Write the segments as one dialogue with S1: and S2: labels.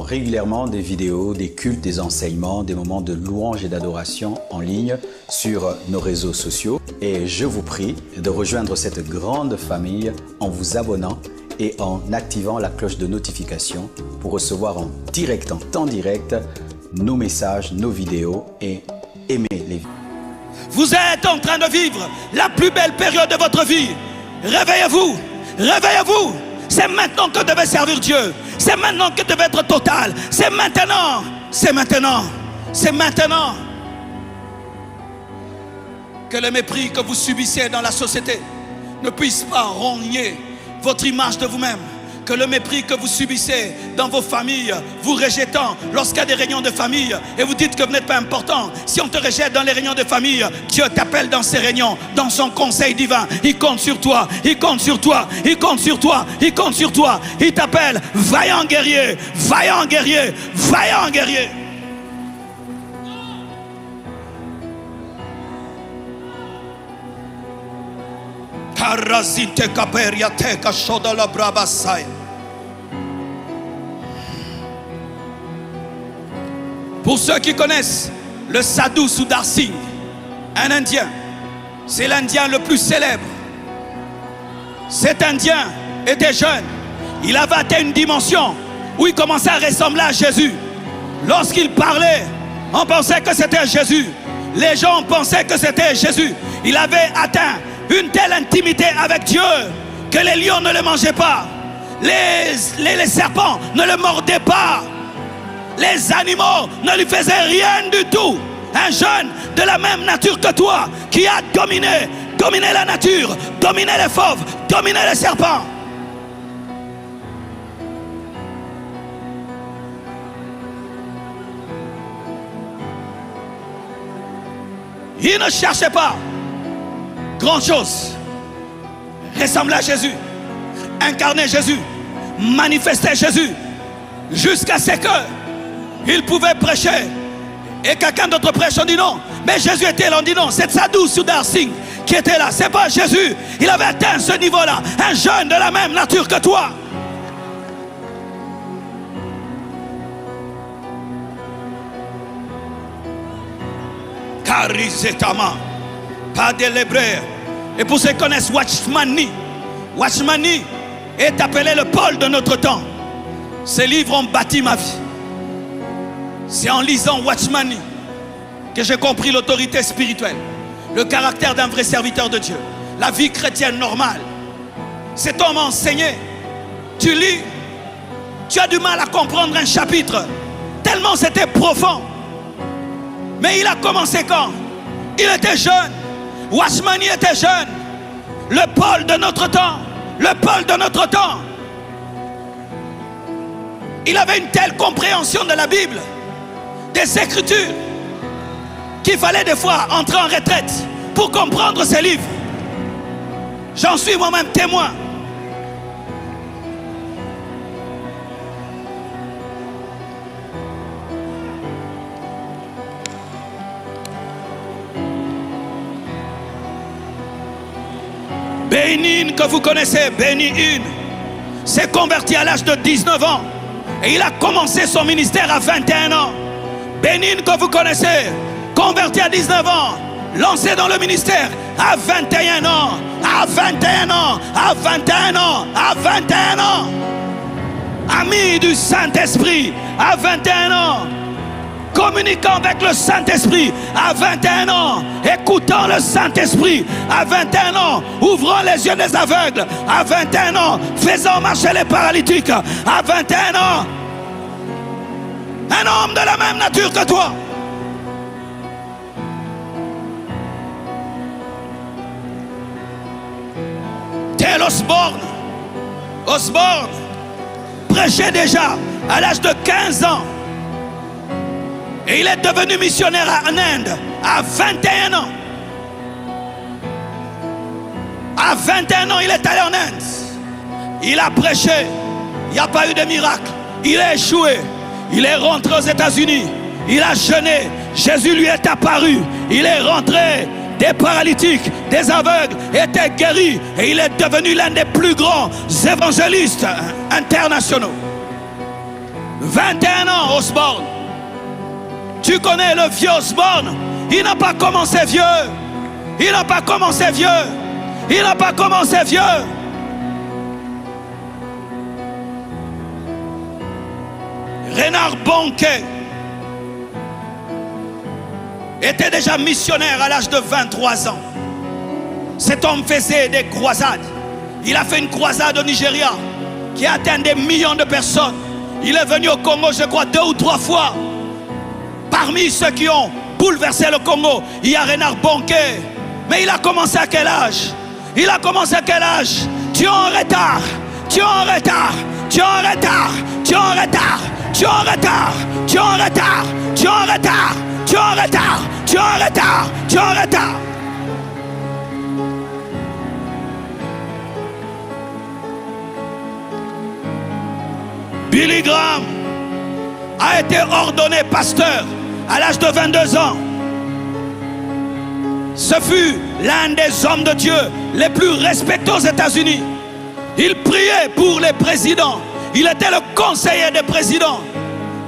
S1: régulièrement des vidéos, des cultes, des enseignements, des moments de louange et d'adoration en ligne sur nos réseaux sociaux. Et je vous prie de rejoindre cette grande famille en vous abonnant et en activant la cloche de notification pour recevoir en direct, en temps direct, nos messages, nos vidéos et aimer les vidéos.
S2: Vous êtes en train de vivre la plus belle période de votre vie. Réveillez-vous, réveillez-vous. C'est maintenant que devait servir Dieu. C'est maintenant que devait être total. C'est maintenant, c'est maintenant, c'est maintenant. Que le mépris que vous subissez dans la société ne puisse pas rogner votre image de vous-même. Que le mépris que vous subissez dans vos familles, vous rejetant lorsqu'il y a des réunions de famille et vous dites que vous n'êtes pas important. Si on te rejette dans les réunions de famille, Dieu t'appelle dans ces réunions, dans son conseil divin. Il compte sur toi, il compte sur toi, il compte sur toi, il compte sur toi. Il t'appelle vaillant guerrier, vaillant guerrier, vaillant guerrier. Pour ceux qui connaissent le Sadhu Sudar Singh, un Indien, c'est l'Indien le plus célèbre. Cet Indien était jeune, il avait atteint une dimension où il commençait à ressembler à Jésus. Lorsqu'il parlait, on pensait que c'était Jésus. Les gens pensaient que c'était Jésus. Il avait atteint une telle intimité avec Dieu que les lions ne le mangeaient pas, les serpents ne le mordaient pas, les animaux ne lui faisaient rien du tout. Un jeune de la même nature que toi qui a dominé la nature, dominé les fauves, dominé les serpents. Il ne cherchait pas grand chose. Ressembler à Jésus, incarner Jésus, manifester Jésus, jusqu'à ce qu'il pouvait prêcher. Et quelqu'un d'autre prêche, on dit non. Mais Jésus était là, on dit non. C'est Sadhu Sudar Singh qui était là. C'est pas Jésus. Il avait atteint ce niveau-là. Un jeune de la même nature que toi. Karizetama. Pas de l'hébreu. Et pour ceux qui connaissent Watchmani, Watchmani est appelé le Paul de notre temps. Ces livres ont bâti ma vie. C'est en lisant Watchmani que j'ai compris l'autorité spirituelle, le caractère d'un vrai serviteur de Dieu, la vie chrétienne normale. Cet homme a enseigné. Tu lis, tu as du mal à comprendre un chapitre, tellement c'était profond. Mais il a commencé quand? Il était jeune. Watchmani était jeune. Le Paul de notre temps. Le Paul de notre temps. Il avait une telle compréhension de la Bible, des Écritures, qu'il fallait des fois entrer en retraite pour comprendre ces livres. J'en suis moi-même témoin. Bénin que vous connaissez, Bénin, s'est converti à l'âge de 19 ans et il a commencé son ministère à 21 ans. Bénin que vous connaissez, converti à 19 ans, lancé dans le ministère à 21 ans, à 21 ans, à 21 ans, à 21 ans. Ami du Saint-Esprit à 21 ans. Communiquant avec le Saint-Esprit à 21 ans, écoutant le Saint-Esprit à 21 ans, ouvrant les yeux des aveugles à 21 ans, faisant marcher les paralytiques à 21 ans. Un homme de la même nature que toi. Tel Osborne prêchait déjà à l'âge de 15 ans. Et il est devenu missionnaire en Inde à 21 ans. À 21 ans, il est allé en Inde. Il a prêché. Il n'y a pas eu de miracle. Il a échoué. Il est rentré aux États-Unis. Il a jeûné. Jésus lui est apparu. Il est rentré. Des paralytiques, des aveugles étaient guéris. Et il est devenu l'un des plus grands évangélistes internationaux. 21 ans, Osborne. Tu connais le vieux Osborne. Il n'a pas commencé vieux. Il n'a pas commencé vieux. Il n'a pas commencé vieux. Reinhard Bonnke était déjà missionnaire à l'âge de 23 ans. Cet homme faisait des croisades. Il a fait une croisade au Nigeria qui a atteint des millions de personnes. Il est venu au Congo, je crois, 2 ou 3 fois. Parmi ceux qui ont bouleversé le Congo, il y a Reinhard Bonnke. Mais il a commencé à quel âge? Il a commencé à quel âge? Tu es en retard. Tu es en retard. Tu es en retard. Tu es en retard. Tu es en retard. Tu es en retard. Tu es en retard. Tu es en retard. Tu es en retard. Tu es en retard. Billy Graham a été ordonné pasteur à l'âge de 22 ans. Ce fut l'un des hommes de Dieu les plus respectés aux États-Unis. Il priait pour les présidents. Il était le conseiller des présidents.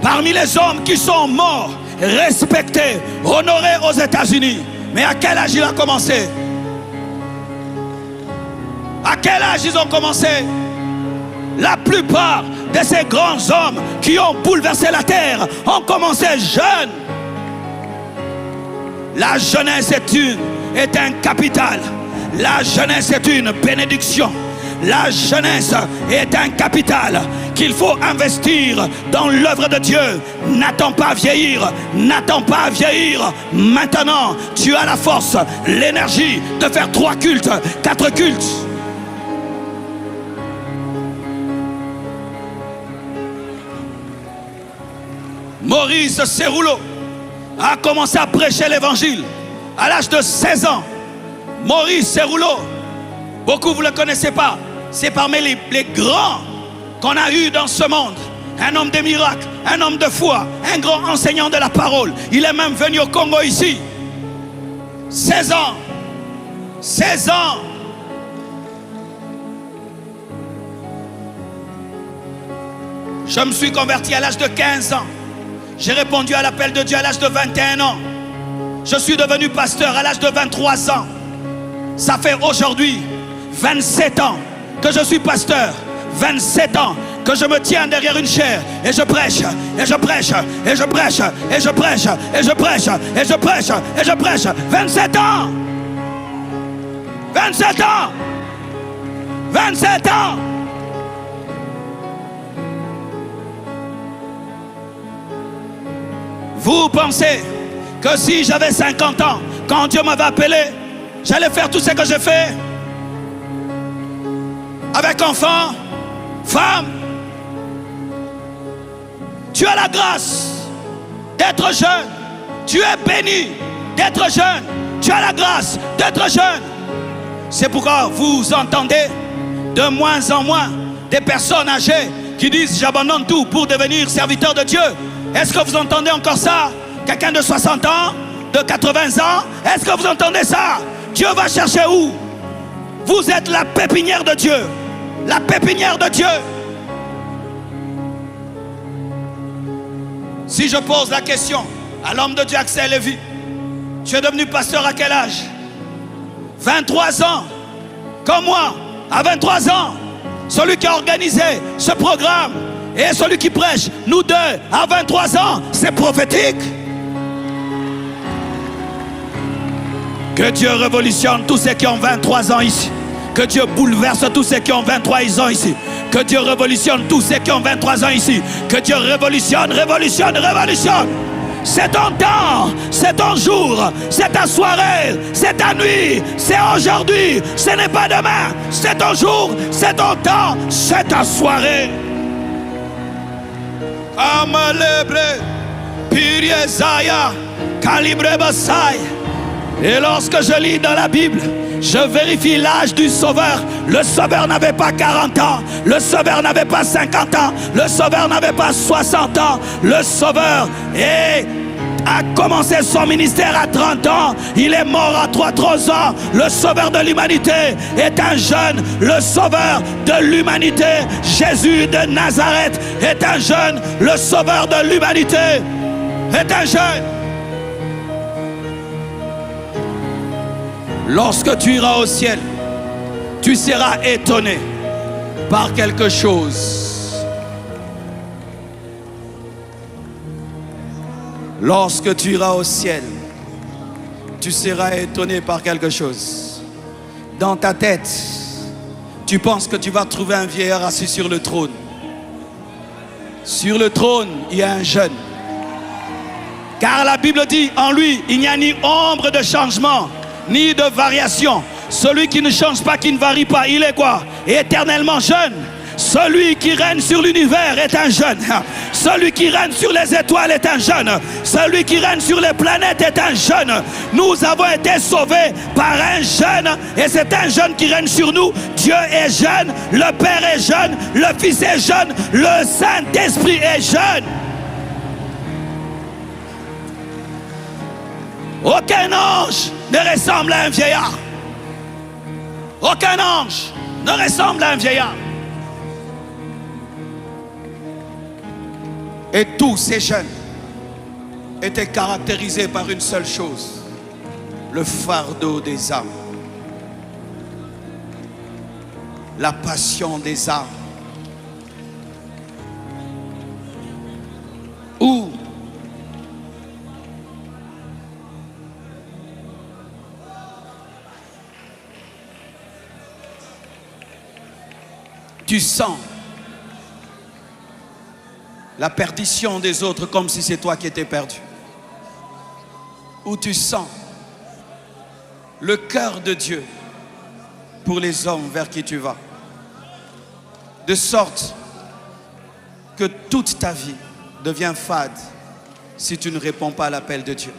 S2: Parmi les hommes qui sont morts, respectés, honorés aux États-Unis. Mais à quel âge il a commencé? À quel âge ils ont commencé? La plupart de ces grands hommes qui ont bouleversé la terre ont commencé jeunes. La jeunesse est un capital. La jeunesse est une bénédiction. La jeunesse est un capital qu'il faut investir dans l'œuvre de Dieu. N'attends pas à vieillir. N'attends pas à vieillir. Maintenant, tu as la force, l'énergie de faire 3 cultes, 4 cultes. Maurice Cerullo a commencé à prêcher l'évangile à l'âge de 16 ans. Maurice Cerullo, beaucoup vous ne le connaissez pas, c'est parmi les grands qu'on a eu dans ce monde. Un homme de miracles, un homme de foi, un grand enseignant de la parole. Il est même venu au Congo ici. 16 ans. 16 ans. Je me suis converti à l'âge de 15 ans. J'ai répondu à l'appel de Dieu à l'âge de 21 ans. Je suis devenu pasteur à l'âge de 23 ans. Ça fait aujourd'hui 27 ans que je suis pasteur. 27 ans que je me tiens derrière une chaire et je prêche, et je prêche, et je prêche, et je prêche, et je prêche, et je prêche, et je prêche. 27 ans. 27 ans. 27 ans. Vous pensez que si j'avais 50 ans, quand Dieu m'avait appelé, j'allais faire tout ce que j'ai fait? Avec enfants, femmes. Tu as la grâce d'être jeune. Tu es béni d'être jeune. Tu as la grâce d'être jeune. C'est pourquoi vous entendez de moins en moins des personnes âgées qui disent j'abandonne tout pour devenir serviteur de Dieu. Est-ce que vous entendez encore ça? Quelqu'un de 60 ans, de 80 ans, est-ce que vous entendez ça? Dieu va chercher où? Vous êtes la pépinière de Dieu. La pépinière de Dieu. Si je pose la question à l'homme de Dieu Axel Lévy, tu es devenu pasteur à quel âge? 23 ans. Comme moi, à 23 ans, celui qui a organisé ce programme et celui qui prêche, nous deux, à 23 ans, c'est prophétique. Que Dieu révolutionne tous ceux qui ont 23 ans ici. Que Dieu bouleverse tous ceux qui ont 23 ans ici. Que Dieu révolutionne tous ceux qui ont 23 ans ici. Que Dieu révolutionne, révolutionne, révolutionne. C'est ton temps, c'est ton jour, c'est ta soirée, c'est ta nuit, c'est aujourd'hui, ce n'est pas demain. C'est ton jour, c'est ton temps, c'est ta soirée. Amalebre, Piriezaya, Calibre Basai. Et lorsque je lis dans la Bible, je vérifie l'âge du Sauveur. Le Sauveur n'avait pas 40 ans. Le Sauveur n'avait pas 50 ans. Le Sauveur n'avait pas 60 ans. Le Sauveur est a commencé son ministère à 30 ans. Il est mort à 3 ans. Le sauveur de l'humanité est un jeune. Le sauveur de l'humanité, Jésus de Nazareth, est un jeune. Le sauveur de l'humanité est un jeune. Lorsque tu iras au ciel, tu seras étonné par quelque chose. Lorsque tu iras au ciel, tu seras étonné par quelque chose. Dans ta tête, tu penses que tu vas trouver un vieillard assis sur le trône. Sur le trône, il y a un jeune. Car la Bible dit, en lui, il n'y a ni ombre de changement, ni de variation. Celui qui ne change pas, qui ne varie pas, il est quoi? Éternellement jeune. Celui qui règne sur l'univers est un jeune. Celui qui règne sur les étoiles est un jeune. Celui qui règne sur les planètes est un jeune. Nous avons été sauvés par un jeune. Et c'est un jeune qui règne sur nous. Dieu est jeune. Le Père est jeune. Le Fils est jeune. Le Saint-Esprit est jeune. Aucun ange ne ressemble à un vieillard. Aucun ange ne ressemble à un vieillard. Et tous ces jeunes étaient caractérisés par une seule chose: le fardeau des âmes, la passion des âmes. Où tu sens la perdition des autres comme si c'est toi qui étais perdu. Où tu sens le cœur de Dieu pour les hommes vers qui tu vas. De sorte que toute ta vie devient fade si tu ne réponds pas à l'appel de Dieu.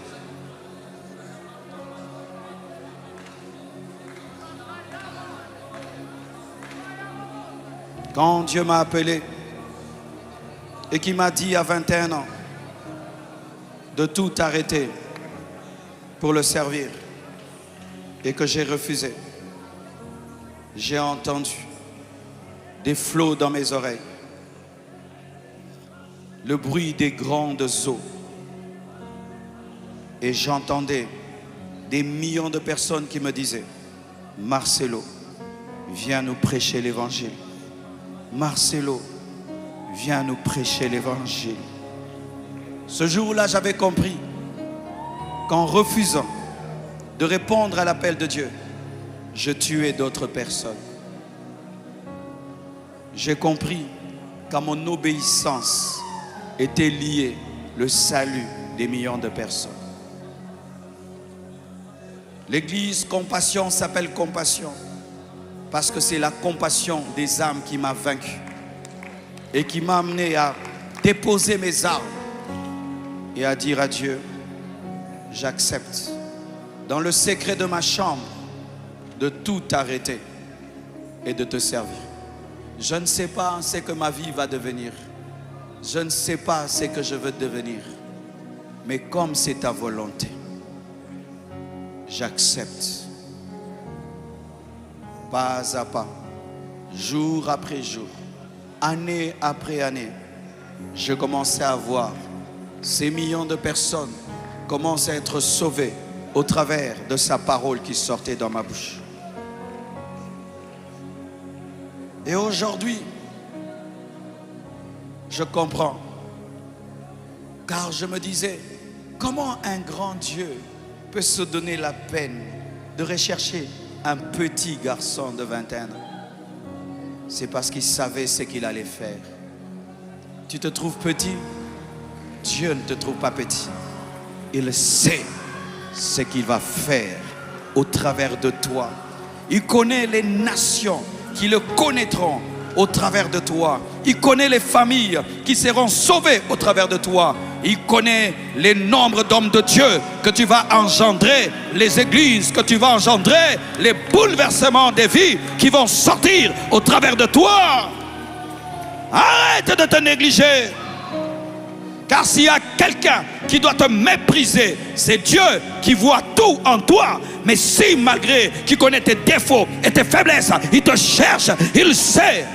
S2: Quand Dieu m'a appelé et qui m'a dit à 21 ans de tout arrêter pour le servir et que j'ai refusé, j'ai entendu des flots dans mes oreilles, le bruit des grandes eaux, et j'entendais des millions de personnes qui me disaient: Marcelo, viens nous prêcher l'évangile. Marcelo, viens nous prêcher l'évangile. Ce jour-là, j'avais compris qu'en refusant de répondre à l'appel de Dieu, je tuais d'autres personnes. J'ai compris qu'à mon obéissance était lié le salut des millions de personnes. L'église Compassion s'appelle Compassion parce que c'est la compassion des âmes qui m'a vaincu et qui m'a amené à déposer mes armes et à dire à Dieu: j'accepte dans le secret de ma chambre de tout arrêter et de te servir. Je ne sais pas ce que ma vie va devenir. Je ne sais pas ce que je veux devenir. Mais comme c'est ta volonté, j'accepte. Pas à pas, jour après jour, année après année, je commençais à voir ces millions de personnes commencer à être sauvées au travers de sa parole qui sortait dans ma bouche. Et aujourd'hui, je comprends. Car je me disais, comment un grand Dieu peut se donner la peine de rechercher un petit garçon de 21 ans? C'est parce qu'il savait ce qu'il allait faire. Tu te trouves petit? Dieu ne te trouve pas petit. Il sait ce qu'il va faire au travers de toi. Il connaît les nations qui le connaîtront au travers de toi. Il connaît les familles qui seront sauvées au travers de toi. Il connaît les nombres d'hommes de Dieu que tu vas engendrer, les églises que tu vas engendrer, les bouleversements des vies qui vont sortir au travers de toi. Arrête de te négliger. Car s'il y a quelqu'un qui doit te mépriser, c'est Dieu qui voit tout en toi. Mais si malgré qu'il connaît tes défauts et tes faiblesses, il te cherche, il sait.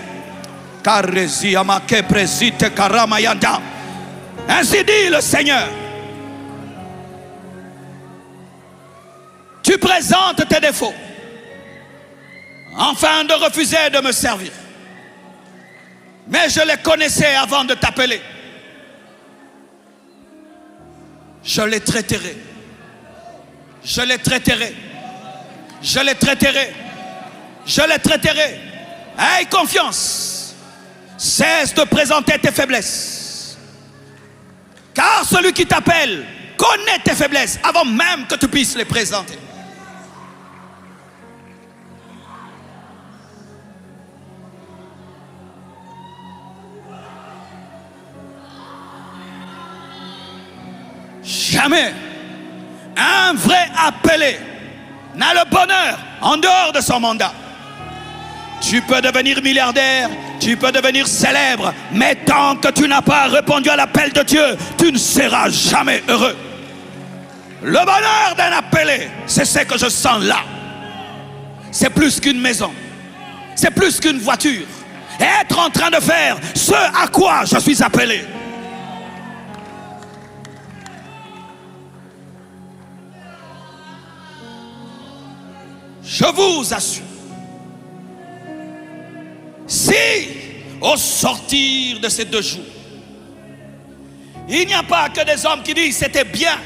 S2: Ainsi dit le Seigneur. Tu présentes tes défauts afin de refuser de me servir. Mais je les connaissais avant de t'appeler. Je les traiterai. Je les traiterai. Je les traiterai. Je les traiterai. Aie confiance. Cesse de présenter tes faiblesses. Car celui qui t'appelle connaît tes faiblesses avant même que tu puisses les présenter. Jamais un vrai appelé n'a le bonheur en dehors de son mandat. Tu peux devenir milliardaire, tu peux devenir célèbre, mais tant que tu n'as pas répondu à l'appel de Dieu, tu ne seras jamais heureux. Le bonheur d'un appelé, c'est ce que je sens là. C'est plus qu'une maison, c'est plus qu'une voiture. Être en train de faire ce à quoi je suis appelé. Je vous assure, si au sortir de ces 2 jours, il n'y a pas que des hommes qui disent c'était bien,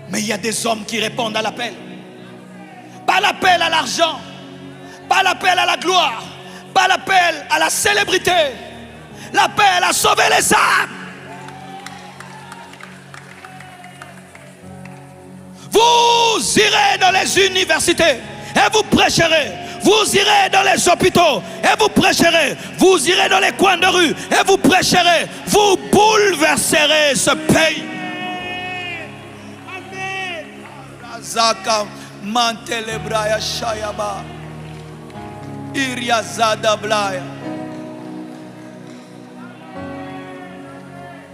S2: mais il y a des hommes qui répondent à l'appel. Pas l'appel à l'argent, pas l'appel à la gloire, pas l'appel à la célébrité, l'appel à sauver les âmes. Vous irez dans les universités et vous prêcherez. Vous irez dans les hôpitaux et vous prêcherez. Vous irez dans les coins de rue et vous prêcherez. Vous bouleverserez ce pays.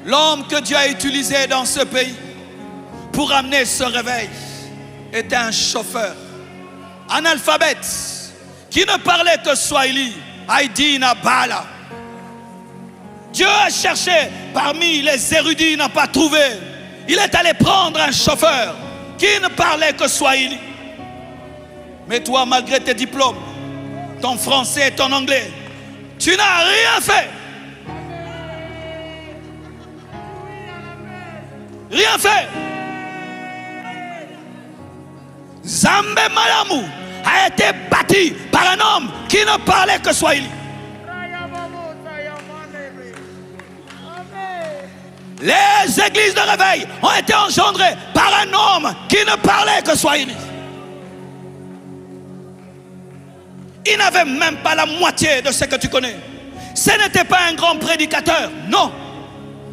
S2: L'homme que Dieu a utilisé dans ce pays pour amener ce réveil était un chauffeur analphabète qui ne parlait que Swahili, Aïdina Bala. Dieu a cherché parmi les érudits, n'a pas trouvé. Il est allé prendre un chauffeur qui ne parlait que Swahili. Mais toi, malgré tes diplômes, ton français et ton anglais, tu n'as rien fait. Rien fait. Zambe Malamu a été bâti par un homme qui ne parlait que Swahili. Les églises de réveil ont été engendrées par un homme qui ne parlait que Swahili. Il n'avait même pas la moitié de ce que tu connais. Ce n'était pas un grand prédicateur, non.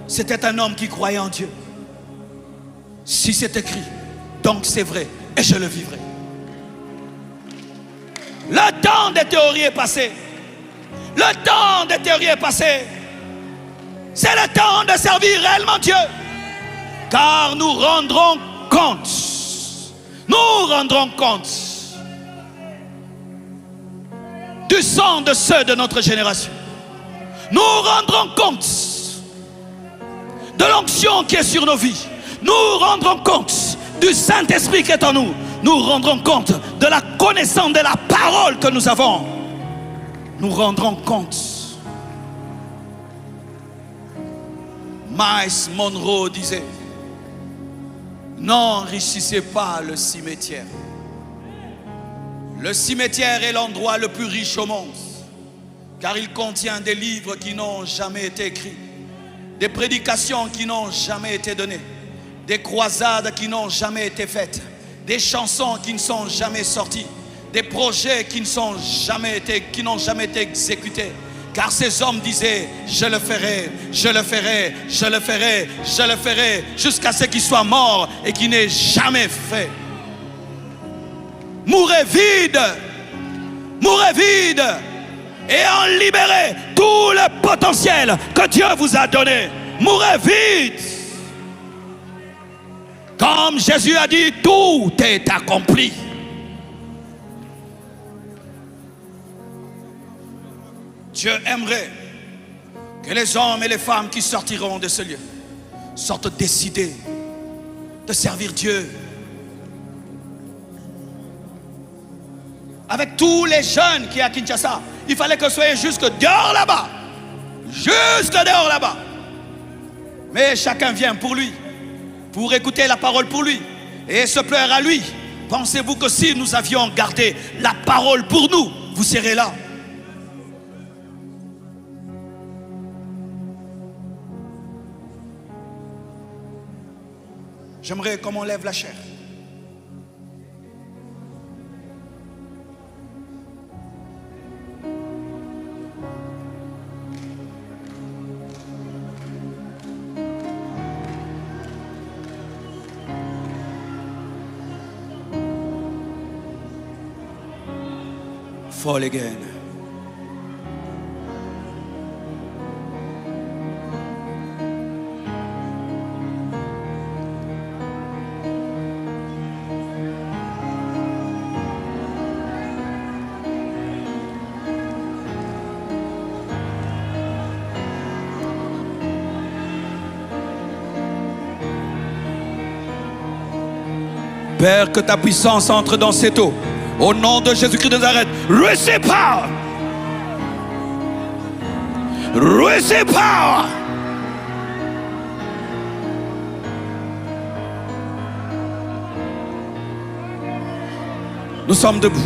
S2: C'était un homme qui croyait en Dieu. Si c'est écrit, donc c'est vrai et je le vivrai. Le temps des théories est passé. Le temps des théories est passé. C'est le temps de servir réellement Dieu. Car nous rendrons compte. Nous rendrons compte du sang de ceux de notre génération. Nous rendrons compte de l'onction qui est sur nos vies. Nous rendrons compte du Saint-Esprit qui est en nous. Nous rendrons compte de la connaissance de la parole que nous avons. Nous rendrons compte. Miles Monroe disait: n'enrichissez pas le cimetière. Le cimetière est l'endroit le plus riche au monde, car il contient des livres qui n'ont jamais été écrits, des prédications qui n'ont jamais été données, des croisades qui n'ont jamais été faites, des chansons qui ne sont jamais sorties, des projets qui n'ont jamais été exécutés. Car ces hommes disaient: je le ferai, je le ferai, je le ferai, je le ferai, jusqu'à ce qu'ils soient morts et qu'ils n'aient jamais fait. Mourez vide et en libérez tout le potentiel que Dieu vous a donné. mourrait vite. Comme Jésus a dit, tout est accompli. Dieu aimerait que les hommes et les femmes qui sortiront de ce lieu sortent décidés de servir Dieu. Avec tous les jeunes qui sont à Kinshasa, il fallait que vous soyez jusque dehors là-bas. Jusque dehors là-bas. Mais chacun vient pour lui, pour écouter la parole pour lui et se plaire à lui. Pensez-vous que si nous avions gardé la parole pour nous, vous serez là? J'aimerais qu'on lève la chair. Fall again. Père, que ta puissance entre dans cette eau. Au nom de Jésus-Christ de Nazareth, receive power. Receive power. Nous sommes debout.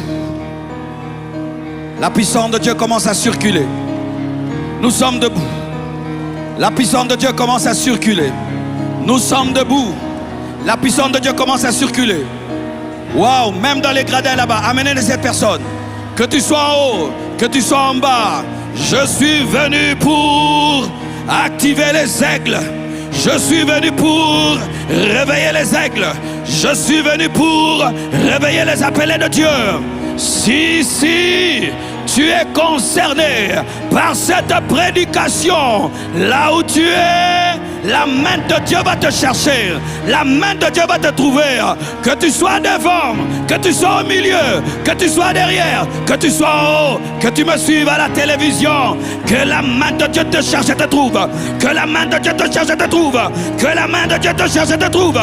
S2: La puissance de Dieu commence à circuler. Nous sommes debout. La puissance de Dieu commence à circuler. Nous sommes debout. La puissance de Dieu commence à circuler. Waouh, même dans les gradins là-bas, amenez cette personne. Que tu sois en haut, que tu sois en bas. Je suis venu pour activer les aigles. Je suis venu pour réveiller les aigles. Je suis venu pour réveiller les appelés de Dieu. Si tu es concerné par cette prédication, là où tu es, la main de Dieu va te chercher. La main de Dieu va te trouver. Que tu sois devant, que tu sois au milieu, que tu sois derrière, que tu sois en haut, que tu me suives à la télévision. Que la main de Dieu te cherche et te trouve. Que la main de Dieu te cherche et te trouve. Que la main de Dieu te cherche et te trouve.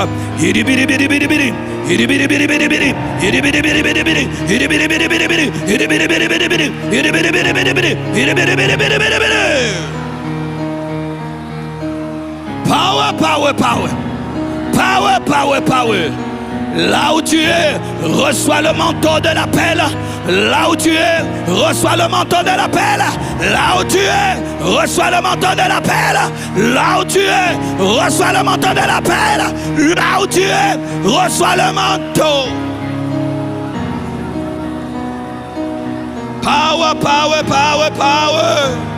S2: Power, power, power. Power, power, power. Là où tu es, reçois le manteau de l'appel. Là où tu es, reçois le manteau de l'appel. Là où tu es, reçois le manteau de l'appel. Là où tu es, reçois le manteau de l'appel. Là où tu es, reçois le manteau. Power, power, power, power.